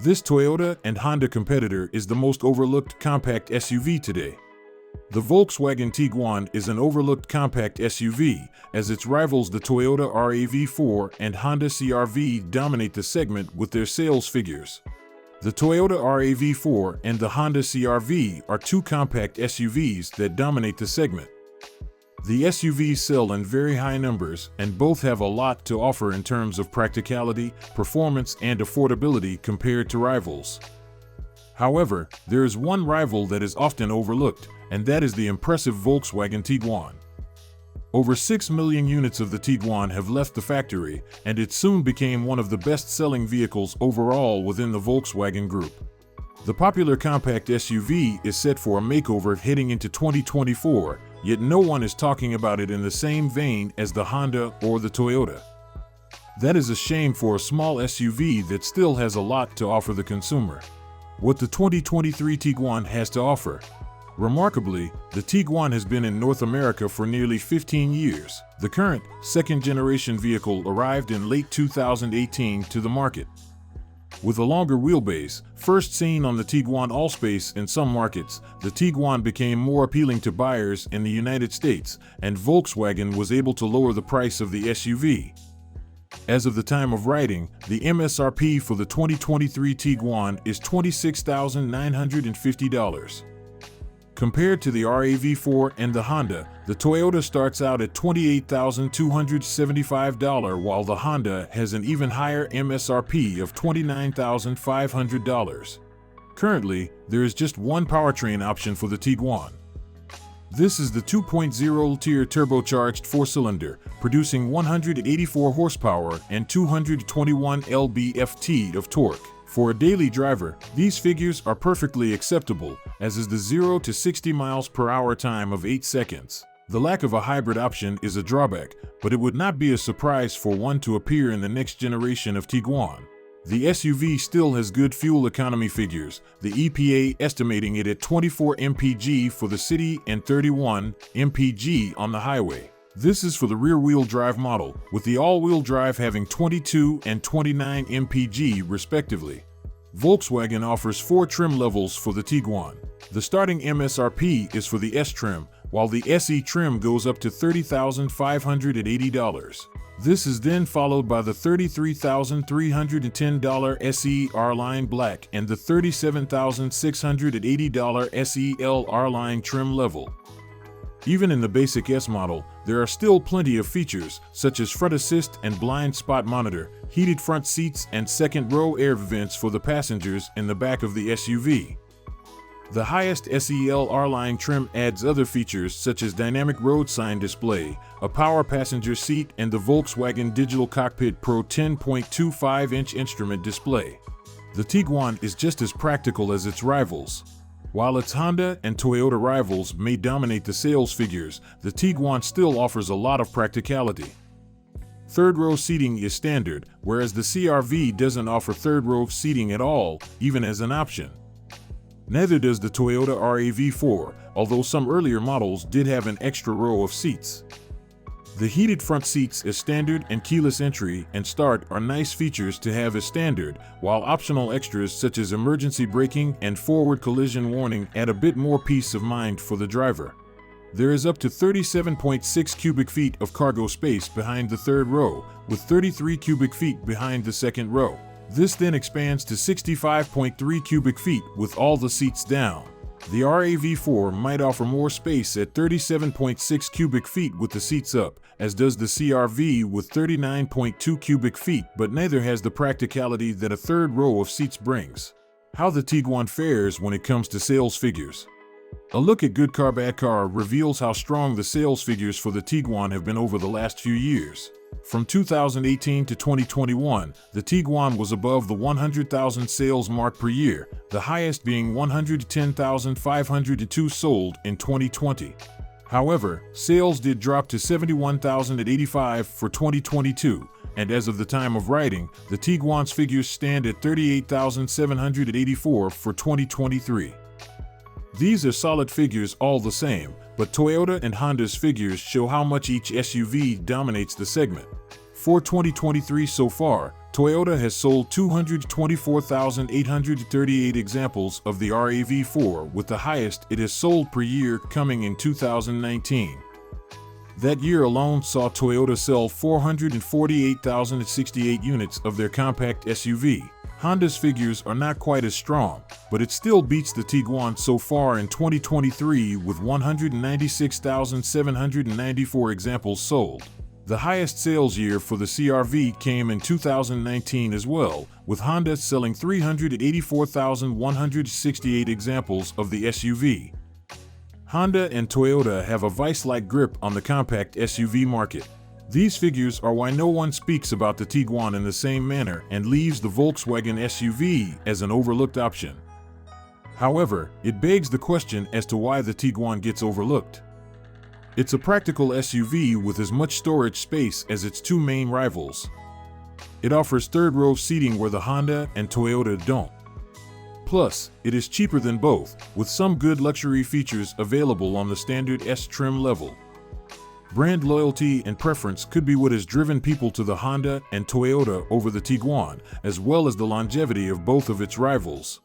This Toyota and Honda competitor is the most overlooked compact SUV today. The Volkswagen Tiguan is an overlooked compact SUV, as its rivals the Toyota RAV4 and Honda CR-V dominate the segment with their sales figures. The Toyota RAV4 and the Honda CR-V are two compact SUVs that dominate the segment. The SUVs sell in very high numbers, and both have a lot to offer in terms of practicality, performance, and affordability compared to rivals. However, there is one rival that is often overlooked, and that is the impressive Volkswagen Tiguan. Over 6 million units of the Tiguan have left the factory, and it soon became one of the best-selling vehicles overall within the Volkswagen Group. The popular compact SUV is set for a makeover heading into 2024, yet no one is talking about it in the same vein as the Honda or the Toyota. That is a shame for a small SUV that still has a lot to offer the consumer. What the 2023 Tiguan has to offer. Remarkably, the Tiguan has been in North America for nearly 15 years. The current, second-generation vehicle arrived in late 2018 to the market. With a longer wheelbase, first seen on the Tiguan Allspace in some markets, the Tiguan became more appealing to buyers in the United States, and Volkswagen was able to lower the price of the SUV. As of the time of writing, the MSRP for the 2023 Tiguan is $26,950. Compared to the RAV4 and the Honda, the Toyota starts out at $28,275, while the Honda has an even higher MSRP of $29,500. Currently, there is just one powertrain option for the Tiguan. This is the 2.0-liter turbocharged four-cylinder, producing 184 horsepower and 221 lb-ft of torque. For a daily driver, these figures are perfectly acceptable, as is the 0 to 60 miles per hour time of 8 seconds. The lack of a hybrid option is a drawback, but it would not be a surprise for one to appear in the next generation of Tiguan. The SUV still has good fuel economy figures, the EPA estimating it at 24 mpg for the city and 31 mpg on the highway. This is for the rear-wheel drive model, with the all-wheel drive having 22 and 29 mpg respectively. Volkswagen offers 4 trim levels for the Tiguan. The starting MSRP is for the S trim, while the SE trim goes up to $30,580. This is then followed by the $33,310 SE R-Line Black and the $37,680 SE-L R-Line trim level. Even in the basic S model, there are still plenty of features, such as front assist and blind spot monitor, heated front seats, and second-row air vents for the passengers in the back of the SUV. The highest SE-L R-Line trim adds other features such as dynamic road sign display, a power passenger seat, and the Volkswagen Digital Cockpit Pro 10.25-inch instrument display. The Tiguan is just as practical as its rivals. While its Honda and Toyota rivals may dominate the sales figures, the Tiguan still offers a lot of practicality. Third-row seating is standard, whereas the CR-V doesn't offer third-row seating at all, even as an option. Neither does the Toyota RAV4, although some earlier models did have an extra row of seats. The heated front seats as standard and keyless entry and start are nice features to have as standard, while optional extras such as emergency braking and forward collision warning add a bit more peace of mind for the driver. There is up to 37.6 cubic feet of cargo space behind the third row, with 33 cubic feet behind the second row. This then expands to 65.3 cubic feet with all the seats down. The RAV4 might offer more space at 37.6 cubic feet with the seats up, as does the CR-V with 39.2 cubic feet, but neither has the practicality that a third row of seats brings. How the Tiguan fares when it comes to sales figures. A look at Good Car Bad Car reveals how strong the sales figures for the Tiguan have been over the last few years. From 2018 to 2021, the Tiguan was above the 100,000 sales mark per year, the highest being 110,502 sold in 2020. However, sales did drop to 71,085 for 2022, and as of the time of writing, the Tiguan's figures stand at 38,784 for 2023. These are solid figures all the same, but Toyota and Honda's figures show how much each SUV dominates the segment. For 2023 so far, Toyota has sold 224,838 examples of the RAV4, with the highest it has sold per year coming in 2019. That year alone saw Toyota sell 448,068 units of their compact SUV. Honda's figures are not quite as strong, but it still beats the Tiguan so far in 2023 with 196,794 examples sold. The highest sales year for the CR-V came in 2019 as well, with Honda selling 384,168 examples of the SUV. Honda and Toyota have a vice-like grip on the compact SUV market. These figures are why no one speaks about the Tiguan in the same manner and leaves the Volkswagen SUV as an overlooked option. However, it begs the question as to why the Tiguan gets overlooked. It's a practical SUV with as much storage space as its two main rivals. It offers third-row seating where the Honda and Toyota don't. Plus, it is cheaper than both, with some good luxury features available on the standard S trim level. Brand loyalty and preference could be what has driven people to the Honda and Toyota over the Tiguan, as well as the longevity of both of its rivals.